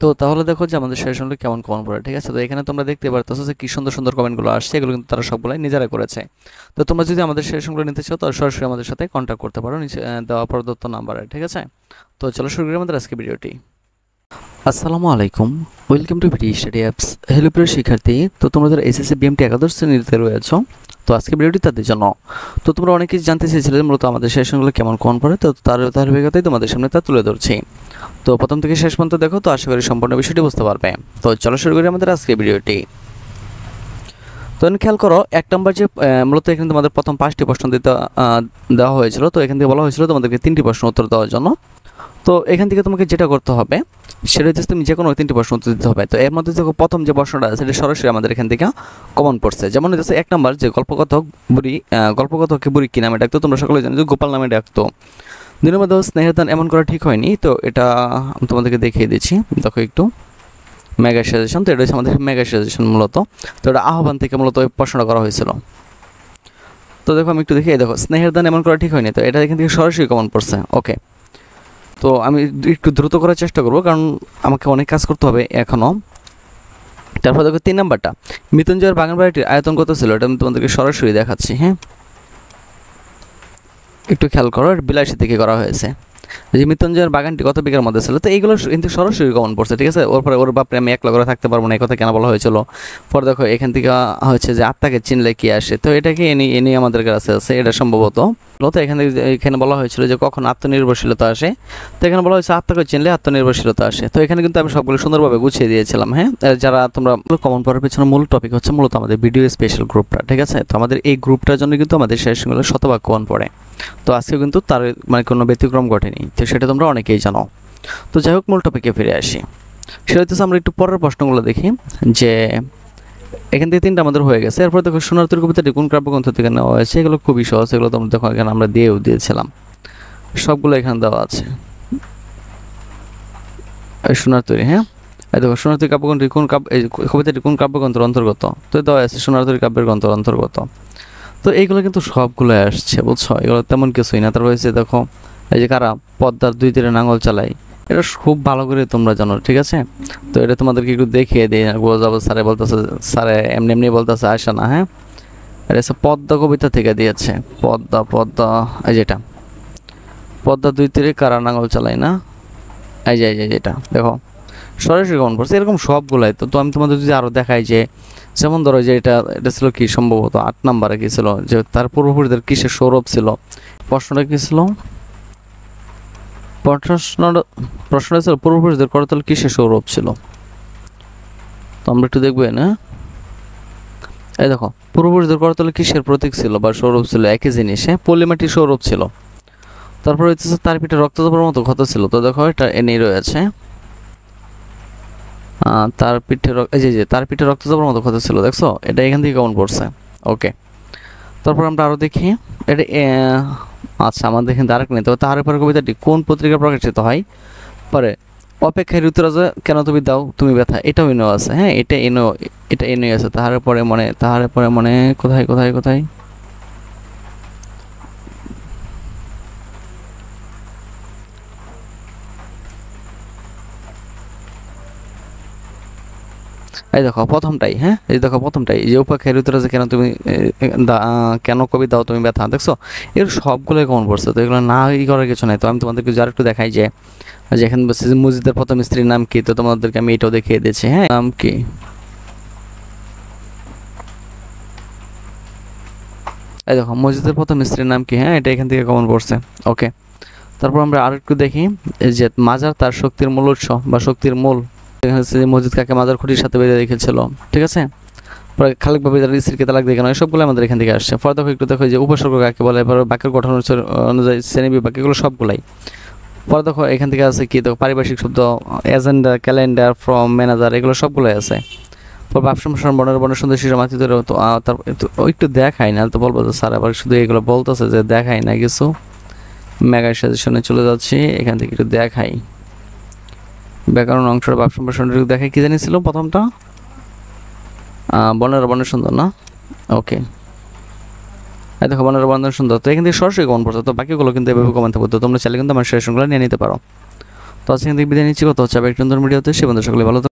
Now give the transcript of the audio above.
তো তাহলে দেখো যে আমাদের সাজেশনগুলো কেমন কমন পড়ে, ঠিক আছে? তো এখানে তোমরা দেখতে পারতেছো যে কি সুন্দর সুন্দর কমেন্টগুলো আসছে, এগুলো কিন্তু তারা সবগুলাই নিজেরা করেছে। তো তোমরা যদি আমাদের সাজেশনগুলো নিতে চাও তাহলে সরাসরি আমাদের সাথে কন্ট্যাক্ট করতে পারো নিচে দেওয়া প্রদত্ত নাম্বারে, ঠিক আছে? তো চলো শুরু করি আমাদের আজকে ভিডিওটি। আসসালামু আলাইকুম, welcome to VD study apps. Hello প্রিয় শিক্ষার্থী, তো তোমাদের এসএসসি বিএমটি একাদশ শ্রেণীতে রয়েছো। তো আজকে ভিডিওটি তাদের জন্য। তো তোমরা অনেক কিছু জানতে চেয়েছিলে মূলত আমাদের সেশনগুলো কেমন কোন পড়ে, তো তার ধারাবাহিকতাই তোমাদের সামনে তা তুলে ধরছি। তো প্রথম থেকে শেষ পর্যন্ত দেখো, তো আশা করি সম্পূর্ণ বিষয়টি বুঝতে পারবে। তো চলো শুরু করি আমাদের আজকে ভিডিওটি। তো এখানে খেয়াল করো, এক নম্বর যে মূলত এখানে তোমাদের প্রথম 5টি প্রশ্ন দিতে দেওয়া হয়েছিল। তো এখান থেকে বলা হয়েছিল তোমাদেরকে 3টি প্রশ্ন উত্তর দেওয়ার জন্য। তো এখান থেকে তোমাকে যেটা করতে হবে সেটা হচ্ছে তুমি যে কোনো 3টি প্রশ্ন উত্তর দিতে হবে। তো এর মধ্যে দেখো প্রথম যে প্রশ্নটা আছে সেটা সরাসরি আমাদের এখান থেকে কমন পড়ছে। যেমন হচ্ছে 1 নম্বর যে গল্পকথককে বুড়ি কি নামে ডাকতো, তোমরা সকলে জানো যে গোপাল নামে ডাকতো। 2 নম্বর দেখো স্নেহের দান এমন করা ঠিক হয়নি, তো এটা আমি তোমাদেরকে দেখিয়ে দিচ্ছি। দেখো একটু মেগা সাজেশন, তো এটা হচ্ছে আমাদের মেগা সাজেশন মূলত। তো এটা আহ্বান থেকে মূলত ওই প্রশ্নটা করা হয়েছিল। তো দেখো আমি একটু দেখি, দেখো স্নেহের দান এমন করা ঠিক হয়নি, তো এটা এখান থেকে সরাসরি কমন পড়ছে। ওকে, তো আমি একটু দ্রুত করার চেষ্টা করব কারণ আমাকে অনেক কাজ করতে হবে এখনও। তারপর দেখো 3 নাম্বারটা, মৃত্যুঞ্জয়ের বাগান বাড়িটির আয়তন কত ছিল, এটা আমি তোমাদেরকে সরাসরি দেখাচ্ছি। হ্যাঁ, একটু খেয়াল করো, বিলাসী থেকে করা হয়েছে। যে মৃত্যুঞ্জয়ের বাগানটি কত বিঘার মধ্যে ছিল, তো এইগুলো কিন্তু সরাসরি কমন পড়ছে, ঠিক আছে? ওর পরে ওর বাপরে আমি একলা করে থাকতে পারবো না, এই কথা কেন বলা হয়েছিল। পরে দেখো এখান থেকে হচ্ছে যে আত্মাকে চিনলে কি আসে, তো এটাকে এনে আমাদের কাছে আছে, এটা সম্ভবত তো এখানে বলা হয়েছিল যে কখন আত্মনির্ভরশীলতা আসে, তো এখানে বলা হয়েছে আত্মাকে চিনলে আত্মনির্ভরশীলতা আসে। তো এখানে কিন্তু আমি সবগুলো সুন্দরভাবে গুছিয়ে দিয়েছিলাম। হ্যাঁ, যারা তোমরা কমন পড়ার পেছনে মূল টপিক হচ্ছে মূলত আমাদের ভিডিও স্পেশাল গ্রুপটা, ঠিক আছে? তো আমাদের এই গ্রুপটার জন্য কিন্তু আমাদের সেশনগুলো শতভাগ কমন পড়ে। তো আজকে কিন্তু তার মানে কোনো ব্যতিক্রম ঘটেনি, তো সেটা তোমরা অনেকেই জানো। তো যাই হোক, মূল টপিকে ফিরে আসি। সেটা হচ্ছে আমরা একটু পরের প্রশ্নগুলো দেখি। যে এখান থেকে 3টা আমাদের হয়ে গেছে। এরপর দেখো সোনার তরী কবিতাটি কোন কাব্যগ্রন্থ থেকে নেওয়া হয়েছে, এগুলো খুবই সহজ, এগুলো তোমরা দেখো এখানে আমরা দিয়েছিলাম, সবগুলো এখানে দেওয়া আছে। সোনার তরী, হ্যাঁ, এই দেখো সোনার তরী কাব্যগ্রন্থটি কোন কবিতাটি কোন কাব্যগ্রন্থের অন্তর্গত, তো দেওয়া আছে সোনার তরী কাব্যের গ্রন্থের অন্তর্গত। তো এইগুলো কিন্তু সবগুলো আসছে, বুঝছো? এগুলো তেমন কিছুই না। তারপর হয়েছে দেখো এই যে কারা পদ্মার 2 তীরে নাঙল চালাই, এটা খুব ভালো করে তোমরা জানো, ঠিক আছে? তো এটা তোমাদেরকে একটু দেখিয়ে দিই। যাবো স্যারে বলতেছে, স্যারে এমনি এমনি বলতেছে আসে না। হ্যাঁ, এটা হচ্ছে পদ্মা কবিতা থেকে দিয়েছে। পদ্মা এই যেটা পদ্মা 2 তীরে কারা নাঙল চালাই না, এই যে যেটা দেখো সরাসরি কমন পড়ছে। এরকম সবগুলাই তো আমি তোমাদের যদি আরও দেখাই যে যেমন ধরো যে এটা ছিল কি সম্ভবত 8 নম্বরে কি ছিল, যে তার পূর্বপুরুষদের কিসের সৌরভ ছিল। প্রশ্নটা কি ছিল? প্রশ্নটা ছিল পূর্বপুরুষদের করতল কিসের সৌরভ ছিল। তো আমরা একটু দেখবো না, এই দেখো পূর্বপুরুষদের করতলে কিসের প্রতীক ছিল বা সৌরভ ছিল, একই জিনিস। হ্যাঁ, পলিমাটির সৌরভ ছিল। তারপর হচ্ছে তার পিঠে রক্তচাপের মতো ক্ষত ছিল, তো দেখো এটা এনেই রয়েছে। তার পিঠে এই যে তার পিঠে রক্তচাপের মতো ক্ষত ছিল, দেখছো? এটা এখান থেকে কেমন পড়ছে। ওকে, তারপর আমরা আরও দেখি। এটা আচ্ছা, আমাদের এখানে আরেক নেই। তবে তাহার পরে কবিতাটি কোন পত্রিকা প্রকাশিত হয়? পরে অপেক্ষায় ঋতুরাজা কেন তুমি দাও তুমি ব্যথা, এটাও এনো আছে। হ্যাঁ, এটা এনে আছে। তাহার পরে মনে কোথায় কোথায় কোথায় এই দেখো প্রথমটাই। হ্যাঁ, এই দেখো প্রথমটাই, যে উপেক্ষায় ঋতুরাজা কেন তুমি কেন কবি দাও তুমি ব্যথা, দেখছো? এর সবগুলোই কমন পড়ছে, তো এগুলো না করার কিছু নাই। তো আমি তোমাদেরকে যার একটু দেখাই যে যেখানে বলছে যে মসজিদের প্রথম স্ত্রীর নাম কি, তো তোমাদেরকে আমি এটাও দেখিয়ে দিচ্ছি। হ্যাঁ, নাম কি, এই দেখো মসজিদের প্রথম স্ত্রীর নাম কি। হ্যাঁ, এটা এখান থেকে কমন পড়ছে। ওকে, তারপর আমরা আর একটু দেখি যে মাজার তার শক্তির মূল উৎস বা শক্তির মূল। এখানে হচ্ছে যে মসজিদ কাকে মাজার খুঁটির সাথে বেঁধে রেখেছিল, ঠিক আছে? পরে খালেক বাবু তার স্ত্রীকে তালাক দিয়ে কেন, সবগুলো আমাদের এখান থেকে আসছে। পরে দেখো একটু দেখো যে উপসর্গ কাকে বলে, এবার বাক্যের গঠন অনুযায়ী শ্রেণী বিভাগ, এগুলো সবগুলাই। পরে দেখো এখান থেকে আছে কি, দেখো পারিভাষিক শব্দ এজেন্ডা, ক্যালেন্ডার, ফ্রম, ম্যানেজার, এগুলো সবগুলোই আছে। পর বাপসম্প্রসারণ বর্ণের বর্ণের সুন্দর শিশু মাতৃ ধরে, তো তারপর একটু দেখাই না, তো বলবো যে স্যার আবার শুধু এগুলো বলতেছে যে দেখাই না কিছু। মেগা সাজেশনে চলে যাচ্ছি, এখান থেকে একটু দেখাই ব্যাকরণ অংশটা বাপ সম্প্রসারণ দেখাই। কি জানিয়েছিল প্রথমটা? বর্ণের সুন্দর না? ওকে, এই দেখো বর্ণের সুন্দর, তো এখান থেকে সরাসরি কমন পড়ছে। তো বাকিগুলো কিন্তু এভাবে কমন থাকবে, তো তোমরা চাইলে কিন্তু আমার সাজেশনগুলো নিয়ে নিতে পারো। তো আজকে এখান থেকে বিদায় নিচ্ছি, কথা হচ্ছে আবার একটি নতুন ভিডিওতে। সে বন্ধু সকলে ভালো থাকো।